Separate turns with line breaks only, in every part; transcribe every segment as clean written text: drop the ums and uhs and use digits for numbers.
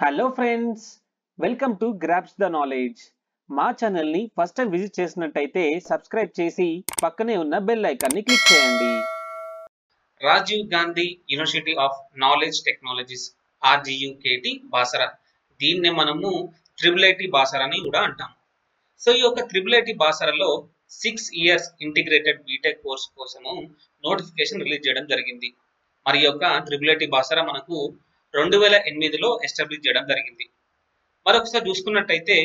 Hello friends, welcome to grabs the knowledge. మా ఛానల్ని first time visit చేసినట్టయితే subscribe చేసి పక్కనే ఉన్న బెల్ ఐకాన్ని క్లిక్ చేయండి.
Rajiv Gandhi university of knowledge technologies RGUKT Basara. దీన్నే మనము ట్రిపుల్ ఐటీ బాసరా అని కూడా అంటాం. సో ఈ యొక్క ట్రిపుల్ ఐటీ బాసరాలో 6 ఇయర్స్ ఇంటిగ్రేటెడ్ బీటెక్ కోర్స్ కోసము నోటిఫికేషన్ రిలీజ్ చేయడం జరిగింది. మరి యొక్క ట్రిపుల్ ఐటీ బాసరా మనకు 2008లో ఎస్టాబ్లిష్ చేయడం జరిగింది. మరొకసారి చూసుకున్నట్టయితే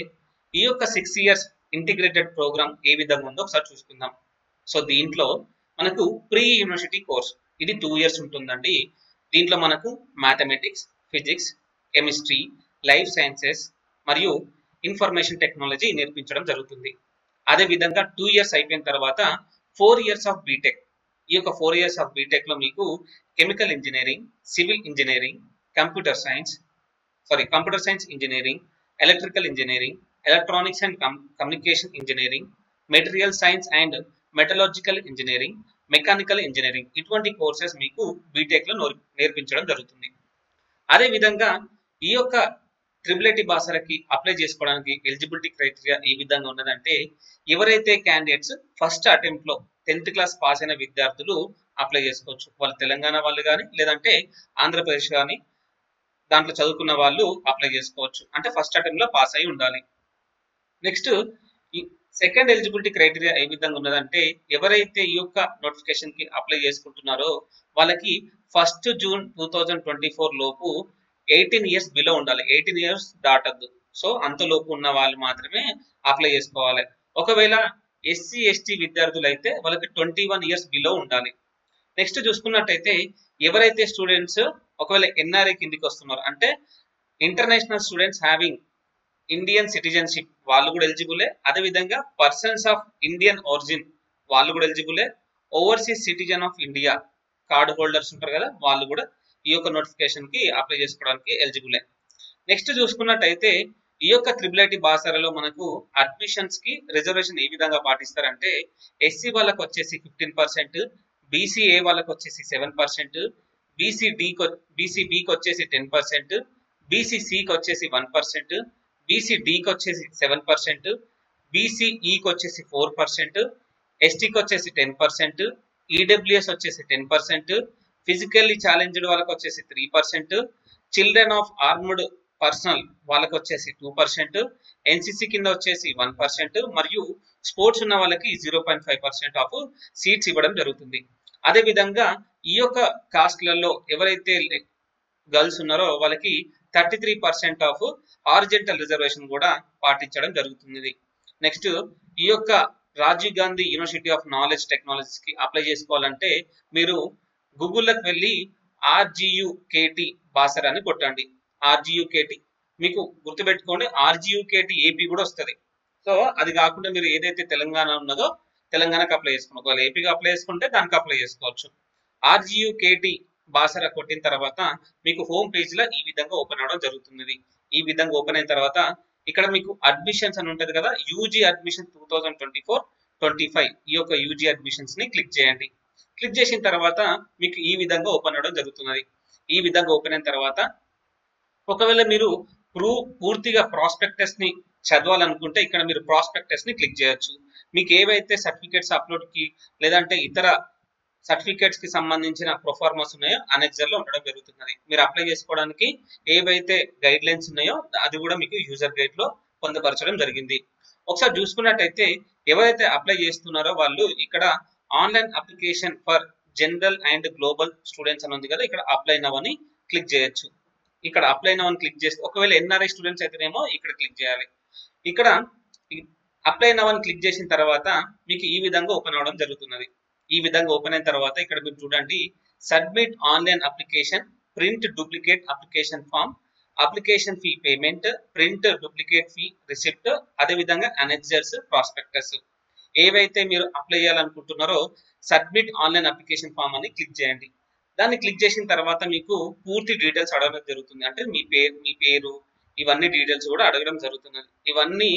ఈ యొక్క 6 ఇయర్స్ ఇంటిగ్రేటెడ్ ప్రోగ్రామ్ ఏ విధంగా ఉందో ఒకసారి చూసుకుందాం. సో దీంట్లో మనకు ప్రీ యూనివర్సిటీ కోర్స్ ఇది 2 ఇయర్స్ ఉంటుందండి. దీంట్లో మనకు mathematics, physics, chemistry, life sciences మరియు ఇన్ఫర్మేషన్ టెక్నాలజీ నేర్పించడం జరుగుతుంది. అదే విధంగా 2 ఇయర్స్ అయిపోయిన తర్వాత 4 ఇయర్స్ ఆఫ్ బీటెక్. ఈ యొక్క 4 ఇయర్స్ ఆఫ్ బీటెక్ లో మీకు chemical engineering, civil engineering, computer science engineering, electrical engineering, electronics and communication engineering, material science and మెటలాజికల్ engineering, mechanical engineering ఇటువంటి కోర్సెస్ మీకు బీటెక్ లో నేర్పించడం జరుగుతుంది. అదే విధంగా ఈ యొక్క ట్రిపుల్ ఐటీ బాసరాకి అప్లై చేసుకోవడానికి ఎలిజిబిలిటీ క్రైటీరియా ఏ విధంగా ఉన్నదంటే, ఎవరైతే క్యాండిడేట్స్ ఫస్ట్ అటెంప్ట్ లో 10th క్లాస్ పాస్ అయిన విద్యార్థులు అప్లై చేసుకోవచ్చు. వాళ్ళు తెలంగాణ వాళ్ళు కానీ లేదంటే ఆంధ్రప్రదేశ్ కానీ దాంట్లో చదువుకున్న వాళ్ళు అప్లై చేసుకోవచ్చు. అంటే ఫస్ట్ అటెంప్ట్ లో పాస్ అయి ఉండాలి. నెక్స్ట్ ఈ సెకండ్ ఎలిజిబిలిటీ క్రైటీరియా ఏ విధంగా ఉన్నదంటే, ఎవరైతే ఈ యొక్క నోటిఫికేషన్ కి అప్లై చేసుకుంటున్నారో వాళ్ళకి 1 జూన్ 2024 లోపు 18 ఇయర్స్ బిలో ఉండాలి. 18 ఇయర్స్ దాటద్దు. సో అంతలోపు ఉన్న వాళ్ళు మాత్రమే అప్లై చేసుకోవాలి. ఒకవేళ SC/ST విద్యార్థులు అయితే వాళ్ళకి 21 ఇయర్స్ బిలో ఉండాలి. నెక్స్ట్ చూసుకున్నట్టయితే ఎవరైతే స్టూడెంట్స్ ఒకవేళ NRI కిందికి వస్తున్నారు అంటే international students having Indian citizenship వాళ్ళు కూడా ఎలిజిబులే. అదేవిధంగా పర్సన్స్ ఆఫ్ ఇండియన్ ఒరిజిన్ వాళ్ళు కూడా ఎలిజిబులే. Overseas citizen of India card holders ఉంటారు కదా, వాళ్ళు కూడా ఈ యొక్క నోటిఫికేషన్ కి అప్లై చేసుకోవడానికి ఎలిజిబులే. నెక్స్ట్ చూసుకున్నట్టయితే ఈ యొక్క ట్రిపుల్ ఐటీ బాసరాలో మనకు అడ్మిషన్స్ కి రిజర్వేషన్ ఏ విధంగా పాటిస్తారంటే, SC వాళ్ళకి వచ్చేసి 15%, BCA వాళ్ళకి వచ్చేసి 7%, BCBకి వచ్చేసి 10%, BCCకి వచ్చేసి 1%, BCDకి వచ్చేసి 7%, BCEకి వచ్చేసి 4%, STకి వచ్చేసి 10%, EWS వచ్చేసి 10%, ఫిజికల్లీ ఛాలెంజ్డ్ వాళ్ళకి వచ్చేసి 3%, చిల్డ్రన్ ఆఫ్ ఆర్మ్డ్ పర్సనల్ వాళ్ళకి వచ్చేసి 2%, NCC కింద వచ్చేసి 1% మరియు స్పోర్ట్స్ ఉన్న వాళ్ళకి 0.5% ఆఫ్ సీట్స్ ఇవ్వడం జరుగుతుంది. అదే విధంగా ఈ యొక్క కాస్ట్లలో ఎవరైతే గర్ల్స్ ఉన్నారో వాళ్ళకి 33% ఆఫ్ హారిజంటల్ రిజర్వేషన్ కూడా పాటించడం జరుగుతుంది. నెక్స్ట్ ఈ యొక్క Rajiv Gandhi university of knowledge technologies కి అప్లై చేసుకోవాలంటే మీరు గూగుల్లోకి వెళ్ళి RGUKT బాసరా అని కొట్టండి. RGUKT మీకు గుర్తుపెట్టుకోండి, RGUKT AP కూడా వస్తుంది. సో అది కాకుండా మీరు ఏదైతే తెలంగాణ ఉన్నదో తెలంగాణకు అప్లై చేసుకోండి. ఒకవేళ ఏపీకి అప్లై చేసుకుంటే దానికి అప్లై చేసుకోవచ్చు. RGUKT బాసరా కొట్టిన తర్వాత మీకు హోమ్ పేజ్ లో ఈ విధంగా ఓపెన్ అవడం జరుగుతుంది. ఈ విధంగా ఓపెన్ అయిన తర్వాత ఇక్కడ మీకు అడ్మిషన్స్ అని ఉంటది కదా, UG అడ్మిషన్ 2024-25 ఈ యొక్క UG అడ్మిషన్స్ ని క్లిక్ చేయండి. క్లిక్ చేసిన తర్వాత మీకు ఈ విధంగా ఓపెన్ అవడం జరుగుతున్నది. ఈ విధంగా ఓపెన్ అయిన తర్వాత ఒకవేళ మీరు పూర్తిగా ప్రాస్పెక్టస్ ని చదవాలనుకుంటే ఇక్కడ మీరు ప్రాస్పెక్టస్ ని క్లిక్ చేయొచ్చు. మీకు ఏవైతే సర్టిఫికేట్స్ అప్లోడ్ కి లేదంటే ఇతర సర్టిఫికేట్స్ కి సంబంధించిన ప్రొఫార్మస్ ఉన్నాయో అనెక్సర్ లో ఉండడం జరుగుతున్నది. మీరు అప్లై చేసుకోవడానికి ఏవైతే గైడ్ లైన్స్ ఉన్నాయో అది కూడా మీకు యూజర్ గైడ్ లో పొందుపరచడం జరిగింది. ఒకసారి చూసుకున్నట్టయితే ఎవరైతే అప్లై చేస్తున్నారో వాళ్ళు ఇక్కడ online application for general and global students అని ఉంది కదా, ఇక్కడ అప్లై నౌ అని క్లిక్ చేయొచ్చు. ఇక్కడ అప్లై నౌ అని క్లిక్ చేస్తే ఒకవేళ NRI స్టూడెంట్స్ అయితేనేమో ఇక్కడ క్లిక్ చేయాలి. ఇక్కడ అప్లై నౌ అని క్లిక్ చేసిన తర్వాత మీకు ఈ విధంగా ఓపెన్ అవడం జరుగుతున్నది. ఈ విధంగా ఓపెన్ అయిన తర్వాత ఇక్కడ మీరు చూడండి, submit online application, print duplicate application form, application fee payment, print duplicate fee receipt, అదే విధంగా అనెక్సర్స్, ప్రాస్పెక్టస్ ఏవైతే మీరు అప్లై చేయాలనుకుంటున్నారో సబ్మిట్ ఆన్లైన్ అప్లికేషన్ ఫామ్ అని క్లిక్ చేయండి. దాన్ని క్లిక్ చేసిన తర్వాత మీకు పూర్తి డీటెయిల్స్ అడగడం జరుగుతుంది. అంటే మీ పేరు ఇవన్నీ డీటెయిల్స్ కూడా అడగడం జరుగుతున్నది. ఇవన్నీ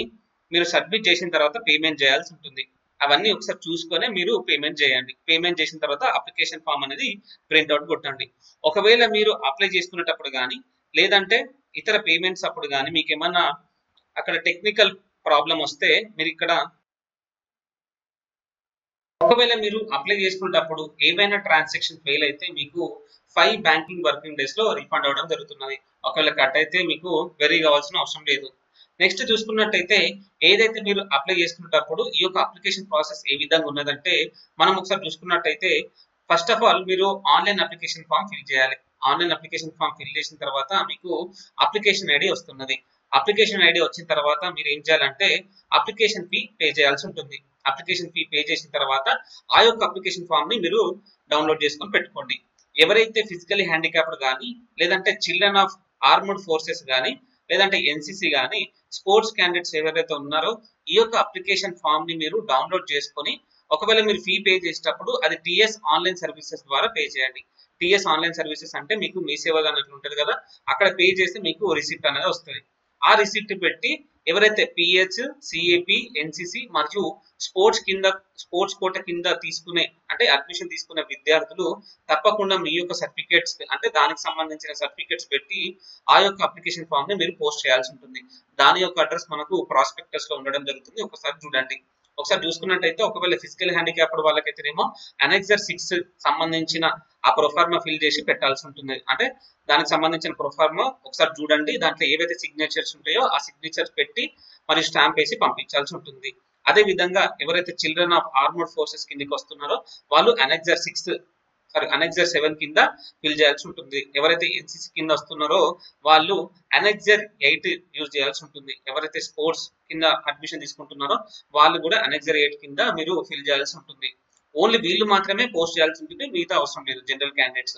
మీరు సబ్మిట్ చేసిన తర్వాత పేమెంట్ చేయాల్సి ఉంటుంది. అవన్నీ ఒకసారి చూసుకొని మీరు పేమెంట్ చేయండి. పేమెంట్ చేసిన తర్వాత అప్లికేషన్ ఫామ్ అనేది ప్రింట్అవుట్ కొట్టండి. ఒకవేళ మీరు అప్లై చేసుకునేటప్పుడు కానీ లేదంటే ఇతర పేమెంట్స్ అప్పుడు కానీ మీకు ఏమన్నా అక్కడ టెక్నికల్ ప్రాబ్లం వస్తే మీరు ఇక్కడ ఒకవేళ మీరు అప్లై చేసుకునేటప్పుడు ఏవైనా ట్రాన్సాక్షన్ ఫెయిల్ అయితే మీకు 5 బ్యాంకింగ్ వర్కింగ్ డేస్ లో రిఫండ్ అవ్వడం జరుగుతున్నది. ఒకవేళ కట్ అయితే మీకు వెరీ కావాల్సిన అవసరం లేదు. నెక్స్ట్ చూసుకున్నట్టయితే ఏదైతే మీరు అప్లై చేసుకునేటప్పుడు ఈ యొక్క అప్లికేషన్ ప్రాసెస్ ఏ విధంగా ఉన్నదంటే మనం ఒకసారి చూసుకున్నట్టయితే ఫస్ట్ ఆఫ్ ఆల్ మీరు ఆన్లైన్ అప్లికేషన్ ఫామ్ ఫిల్ చేయాలి. ఆన్లైన్ అప్లికేషన్ ఫామ్ ఫిల్ చేసిన తర్వాత మీకు అప్లికేషన్ ఐడి వస్తున్నది. అప్లికేషన్ ఐడి వచ్చిన తర్వాత మీరు ఏం చేయాలంటే అప్లికేషన్ ఫీ పే చేయాల్సి ఉంటుంది. అప్లికేషన్ ఫీ పే చేసిన తర్వాత ఆ యొక్క అప్లికేషన్ ఫామ్ ని మీరు డౌన్లోడ్ చేసుకొని పెట్టుకోండి. ఎవరైతే ఫిజికలీ హ్యాండిక్యాప్డ్ కానీ లేదంటే చిల్డ్రన్ ఆఫ్ ఆర్మడ్ ఫోర్సెస్ కానీ లేదంటే ఎన్సిసి కానీ స్పోర్ట్స్ క్యాండిడేట్స్ ఎవరైతే ఉన్నారో ఈ యొక్క అప్లికేషన్ ఫామ్ ని మీరు డౌన్లోడ్ చేసుకొని ఒకవేళ మీరు ఫీ పే చేసేటప్పుడు అది టిఎస్ ఆన్లైన్ సర్వీసెస్ ద్వారా పే చేయండి. టిఎస్ ఆన్లైన్ సర్వీసెస్ అంటే మీకు మీ సేవ అన్నట్లు ఉంటుంది కదా, అక్కడ పే చేస్తే మీకు రిసిప్ట్ అనేది వస్తుంది. ఆ రిసిప్ట్ పెట్టి ఎవరైతే పిహెచ్, సిఏపి, ఎన్సిసి మరియు స్పోర్ట్స్ కోట కింద తీసుకునే అంటే అడ్మిషన్ తీసుకునే విద్యార్థులు తప్పకుండా మీ యొక్క సర్టిఫికేట్స్ అంటే దానికి సంబంధించిన సర్టిఫికేట్స్ పెట్టి ఆ యొక్క అప్లికేషన్ ఫామ్ ని మీరు పోస్ట్ చేయాల్సి ఉంటుంది. దాని యొక్క అడ్రస్ మనకు ప్రాస్పెక్టస్ లో ఉండడం జరుగుతుంది. ఒకసారి చూడండి. ఒకసారి చూసుకున్నట్టయితే ఒకవేళ ఫిజికల్ హ్యాండిక్యాప్డ్ వాళ్ళకైతేనేమో అనెక్సర్ 6 సంబంధించిన ఆ ప్రొఫార్మా ఫిల్ చేసి పెట్టాల్సి ఉంటుంది. అంటే దానికి సంబంధించిన ప్రొఫార్మా ఒకసారి చూడండి. దాంట్లో ఏవైతే సిగ్నేచర్స్ ఉంటాయో ఆ సిగ్నేచర్స్ పెట్టి మరియు స్టాంప్ వేసి పంపించాల్సి ఉంటుంది. అదే విధంగా ఎవరైతే చిల్డ్రన్ ఆఫ్ ఆర్మడ్ ఫోర్సెస్ కిందకి వస్తున్నారో వాళ్ళు అనెక్సర్ 7 కింద ఫిల్ చేయాల్సి ఉంటుంది. ఎవరైతే ఎన్సిసి కింద వస్తున్నారో వాళ్ళు అనెక్సర్ 8 యూజ్ చేయాల్సి ఉంటుంది. ఎవరైతే స్పోర్ట్స్ కింద అడ్మిషన్ తీసుకుంటున్నారో వాళ్ళు కూడా అనెక్సర్ 8 కింద మీరు ఫిల్ చేయాల్సి ఉంటుంది. ఓన్లీ వీళ్ళు మాత్రమే పోస్ట్ చేయాల్సి ఉంటుంది, మిగతా అవసరం లేదు జనరల్ క్యాండిడేట్స్.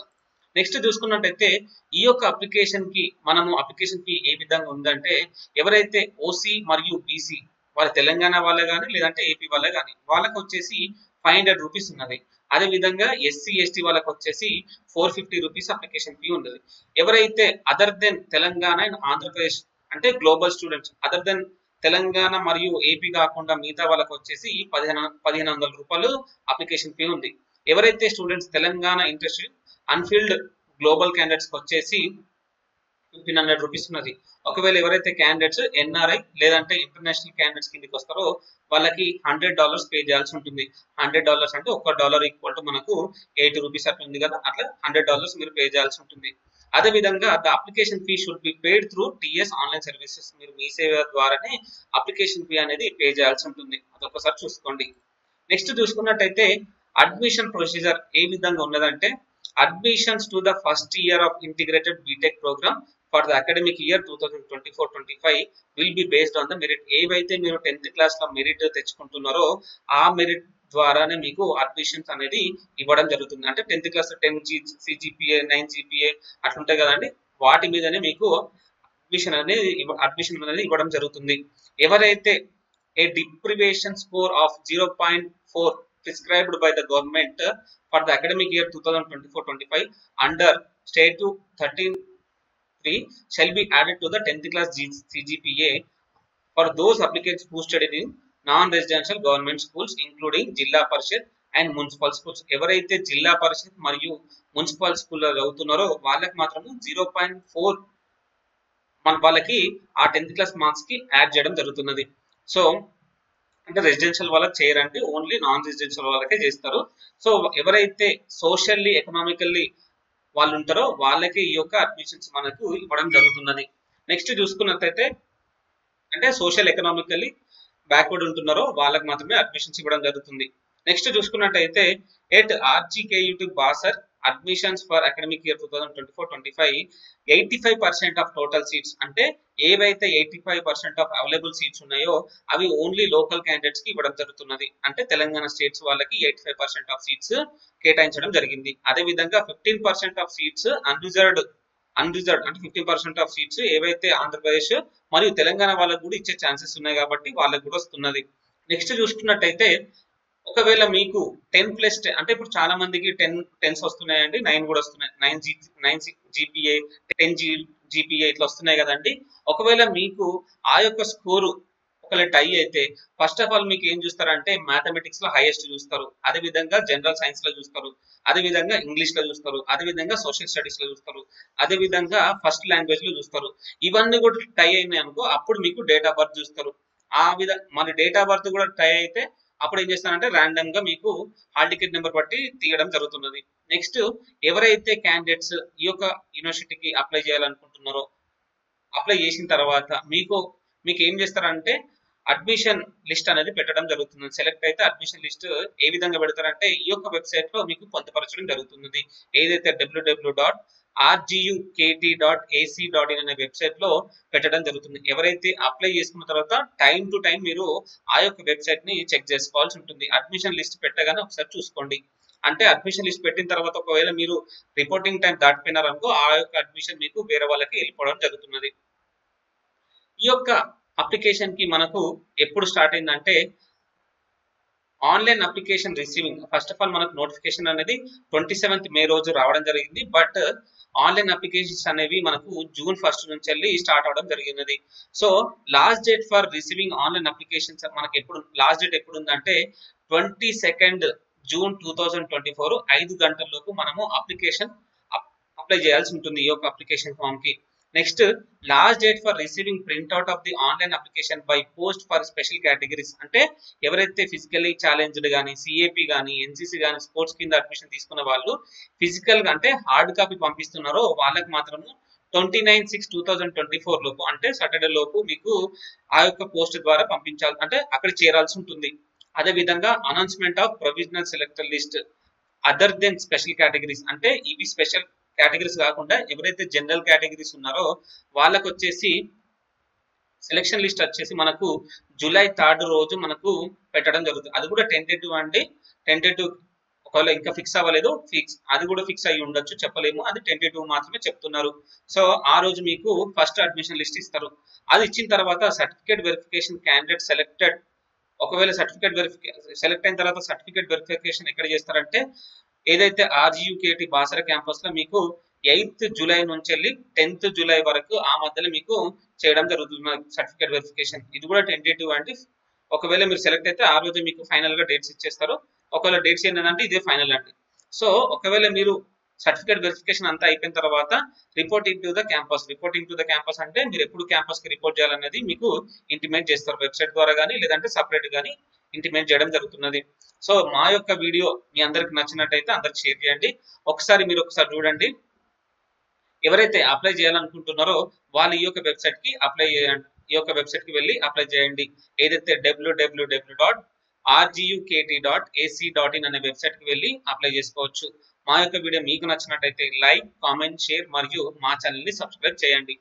నెక్స్ట్ చూసుకున్నట్టయితే ఈ యొక్క అప్లికేషన్ కి మనము అప్లికేషన్ ఫీ ఏ విధంగా ఉందంటే ఎవరైతే ఓసీ మరియు బీసీ వాళ్ళ తెలంగాణ వాళ్ళే కానీ లేదంటే ఏపీ వాళ్ళే కానీ వాళ్ళకి వచ్చేసి 500 రూపీస్ ఉన్నది. అదే విధంగా ఎస్సీ ఎస్టీ వాళ్ళకి వచ్చేసి 450 రూపీస్ అప్లికేషన్ ఫీ ఉన్నది. ఎవరైతే other than Telangana and Andhra Pradesh అంటే global students other than Telangana మరియు ఏపీ కాకుండా మిగతా వాళ్ళకి వచ్చేసి 1500 రూపాయలు అప్లికేషన్ ఫీ ఉంది. ఎవరైతే students Telangana interest unfilled global candidates వచ్చేసి 1500 రూపీస్ ఉన్నది. ఒకవేళ ఎవరైతే క్యాండిడేట్స్ ఎన్ఆర్ఐ లేదంటే ఇంటర్నేషనల్ క్యాండిడేట్స్ కిందకి వస్తారో వాళ్ళకి $100 పే చేయాల్సి ఉంటుంది. $100 అంటే $1 ఈక్వల్ టు మనకు 80 రూపీస్ అట్లా ఉంది కదా, అట్లా $100 మీరు పే చేయాల్సి ఉంటుంది. అదే విధంగా the application fee should be paid through TS online services. మీరు మీ సేవ ద్వారానే అప్లికేషన్ ఫీ అనేది పే చేయాల్సి ఉంటుంది. అదొకసారి చూసుకోండి. నెక్స్ట్ చూసుకున్నట్టయితే అడ్మిషన్ ప్రొసీజర్ ఏ విధంగా ఉన్నదంటే admissions to the first year of integrated BTech programme for the academic year 2024-25 will be based on the merit. ఏవైతే మీరు 10th క్లాస్ లో మెరిట్ తెచ్చుకుంటున్నారో ఆ మెరిట్ ద్వారానే మీకు అడ్మిషన్స్ అనేది ఇవ్వడం జరుగుతుంది. అంటే 10th క్లాస్ 10 సిజిపిఏ 9 జిపిఏ అట్లుంటాయి కదండి, వాటి మీదనే మీకు అడ్మిషన్ అనేది ఇవ్వడం జరుగుతుంది. ఎవరైతే a deprivation score of 0.4 prescribed by the government for the academic year 2024-25 under state 13(3) shall be added to the 10th class CGPA for those applicants who studied in non-residential government schools including జిల్లా పరిషత్ and municipal schools. ఎవరైతే జిల్లా పరిషత్ మరియు municipal స్కూల్లో చదువుతున్నారో వాళ్ళకి మాత్రం 0.4 వాళ్ళకి ఆ 10th class marks కి యాడ్ చేయడం జరుగుతున్నది. సో అంటే రెసిడెన్షియల్ వాళ్ళకి చేయరండి, ఓన్లీ నాన్ రెసిడెన్షియల్ వాళ్ళకే చేస్తారు. సో ఎవరైతే సోషల్లీ ఎకనామికల్లీ వాళ్ళు ఉంటారో వాళ్ళకి ఈ యొక్క అడ్మిషన్స్ మనకు ఇవ్వడం జరుగుతున్నది. నెక్స్ట్ చూసుకున్నట్టయితే అంటే సోషల్ ఎకనామికల్లీ బ్యాక్వర్డ్ ఉంటున్నారో వాళ్ళకి మాత్రమే అడ్మిషన్స్ ఇవ్వడం జరుగుతుంది. నెక్స్ట్ చూసుకున్నట్టయితే at RGUKT Basar admissions for academic year 2024-25 85% of total seats అంటే ఏవైతే 85% ఆఫ్ అవైలబుల్ సీట్స్ ఉన్నాయో అవి ఓన్లీ లోకల్ క్యాండిడేట్స్ కి ఇవ్వడం జరుగుతున్నది. అంటే తెలంగాణ స్టేట్స్ వాళ్ళకి 85% ఆఫ్ సీట్స్ కేటాయించడం జరిగింది. అదే విధంగా 15% ఆఫ్ సీట్స్ అన్రిజర్వ్డ్ అంటే 15% ఆఫ్ సీట్స్ ఏవైతే ఆంధ్రప్రదేశ్ మరియు తెలంగాణ వాళ్ళకు కూడా ఇచ్చే ఛాన్సెస్ ఉన్నాయి కాబట్టి వాళ్ళకు కూడా వస్తున్నది. నెక్స్ట్ చూసుకున్నట్టయితే ఒకవేళ మీకు 10+ అంటే ఇప్పుడు చాలా మందికి 10s వస్తున్నాయండి, 9 కూడా వస్తున్నాయి, 9 జీపీఏ 10 జీపీఏ ఇట్లా వస్తున్నాయి కదండి. ఒకవేళ మీకు ఆ యొక్క స్కోరు ఒకవేళ టై అయితే ఫస్ట్ ఆఫ్ ఆల్ మీకు ఏం చూస్తారంటే మ్యాథమెటిక్స్ లో హైయెస్ట్ చూస్తారు, అదే విధంగా జనరల్ సైన్స్ లో చూస్తారు, అదే విధంగా ఇంగ్లీష్ లో చూస్తారు, అదే విధంగా సోషల్ స్టడీస్ లో చూస్తారు, అదే విధంగా ఫస్ట్ లాంగ్వేజ్ లో చూస్తారు. ఇవన్నీ కూడా టై అయినాయి అనుకో అప్పుడు మీకు డేట్ ఆఫ్ బర్త్ చూస్తారు. ఆ విధంగా మన డేట్ ఆఫ్ బర్త్ కూడా టై అయితే అప్పుడు ఏం చేస్తారంటే ర్యాండమ్ గా మీకు హాల్ టికెట్ నెంబర్ బట్టి తీయడం జరుగుతున్నది. నెక్స్ట్ ఎవరైతే క్యాండిడేట్స్ ఈ యొక్క యూనివర్సిటీకి అప్లై చేయాలనుకుంటున్నారో అప్లై చేసిన తర్వాత మీకు ఏం చేస్తారంటే అడ్మిషన్ లిస్ట్ అనేది పెట్టడం జరుగుతుంది. సెలెక్ట్ అయితే అడ్మిషన్ లిస్ట్ ఏ విధంగా పెడతారంటే ఈ యొక్క వెబ్సైట్ లో మీకు పొందుపరచడం జరుగుతుంది. ఏదైతే www.rgukt.ac.in అనే వెబ్సైట్ లో పెట్టడం జరుగుతుంది. ఎవరైతే అప్లై చేసుకున్న తర్వాత టైం టు టైం మీరు ఆ యొక్క వెబ్సైట్ ని చెక్ చేసుకోవాల్సి ఉంటుంది. అడ్మిషన్ లిస్ట్ పెట్టగానే ఒకసారి చూసుకోండి. అంటే అడ్మిషన్ లిస్ట్ పెట్టిన తర్వాత ఒకవేళ మీరు రిపోర్టింగ్ టైం దాటిపోయినారనుకో ఆ యొక్క అడ్మిషన్ మీకు వేరే వాళ్ళకి వెళ్ళిపోవడం జరుగుతున్నది. ఈ యొక్క అప్లికేషన్ కి మనకు ఎప్పుడు స్టార్ట్ అయిందంటే online application receiving first of all మనకు నోటిఫికేషన్ అనేది 27th మే రోజు రావడం జరిగింది. బట్ ఆన్లైన్ అప్లికేషన్స్ అనేవి మనకు జూన్ 1 నుంచి వెళ్ళి స్టార్ట్ అవడం జరిగినది. So last date for receiving online applications మనకి ఎప్పుడు లాస్ట్ డేట్ ఎప్పుడు ఉందంటే 22nd జూన్ 2024 5 గంటల్లోపు మనము అప్లికేషన్ అప్లై చేయాల్సి ఉంటుంది ఈ యొక్క అప్లికేషన్ ఫామ్ కి. Next last date for receiving printout of the online application by post for special categories అంటే ఎవరైతే ఫిజికల్లీ ఛాలెంజ్డ్ కానీ సిఏపి కానీ ఎన్సిసి కానీ స్పోర్ట్స్ కింద అడ్మిషన్ తీసుకున్న వాళ్ళు ఫిజికల్ గా అంటే హార్డ్ కాపీ పంపిస్తున్నారో వాళ్ళకి మాత్రము 29/6/2024 లోపు అంటే సాటర్డే లోపు మీకు ఆ యొక్క పోస్ట్ ద్వారా పంపించాలి అంటే అక్కడ చేరాల్సి ఉంటుంది. అదే విధంగా announcement of provisional selector list other than special categories అంటే ఇవి స్పెషల్ కేటగిరీస్ కాకుండా ఎవరైతే జనరల్ కేటగిరీస్ ఉన్నారో వాళ్ళకు వచ్చేసి సెలక్షన్ లిస్ట్ వచ్చేసి మనకు జూలై 3 రోజు మనకు పెట్టడం జరుగుతుంది. అది కూడా టెంటేటివ్ అండి. టెంటేటివ్ ఒకవేళ ఇంకా ఫిక్స్ అవ్వలేదు, అది కూడా ఫిక్స్ అయ్యి ఉండొచ్చు చెప్పలేము, అది టెంటేటివ్ మాత్రమే చెప్తున్నారు. సో ఆ రోజు మీకు ఫస్ట్ అడ్మిషన్ లిస్ట్ ఇస్తారు. అది ఇచ్చిన తర్వాత సర్టిఫికేట్ వెరిఫికేషన్ క్యాండిడేట్ సెలెక్టెడ్ ఒకవేళ సెలెక్ట్ అయిన తర్వాత సర్టిఫికేట్ వెరిఫికేషన్ ఎక్కడ చేస్తారంటే ఏదైతే RGUKT బాసర క్యాంపస్ లో మీకు 8th జూలై నుంచి వెళ్ళి 10th జూలై వరకు ఆ మధ్యలో మీకు చేయడం జరుగుతుంది సర్టిఫికేట్ వెరిఫికేషన్. ఇది కూడా టెంటేటివ్ అండి. ఒకవేళ మీరు సెలెక్ట్ అయితే ఆ రోజు మీకు ఫైనల్ గా డేట్స్ ఇచ్చేస్తారు. ఒకవేళ డేట్స్ ఏంటంటే ఇదే ఫైనల్ అండి. సో ఒకవేళ మీరు సర్టిఫికేట్ వెరిఫికేషన్ అంతా అయిపోయిన తర్వాత రిపోర్టింగ్ టు ద క్యాంపస్ అంటే మీరు ఎప్పుడు క్యాంపస్ కి రిపోర్ట్ చేయాలనేది మీకు ఇంటిమేట్ చేస్తారు వెబ్సైట్ ద్వారా కానీ లేదంటే సపరేట్ గానీ ఇంటిమేట్ చేయడం జరుగుతున్నది. సో మా యొక్క వీడియో మీ అందరికి నచ్చినట్టయితే అందరికి షేర్ చేయండి. మీరు ఒకసారి చూడండి. ఎవరైతే అప్లై చేయాలనుకుంటున్నారో వాళ్ళు ఈ యొక్క వెబ్సైట్ కి అప్లై చేయండి. ఈ యొక్క వెబ్సైట్ కి వెళ్ళి అప్లై చేయండి. ఏదైతే www.rgukt.ac.in అనే వెబ్సైట్ కి వెళ్ళి అప్లై చేసుకోవచ్చు. మా యొక్క వీడియో మీకు నచ్చినట్టయితే లైక్, కామెంట్, షేర్ మరియు మా ఛానల్ ని సబ్స్క్రైబ్ చేయండి.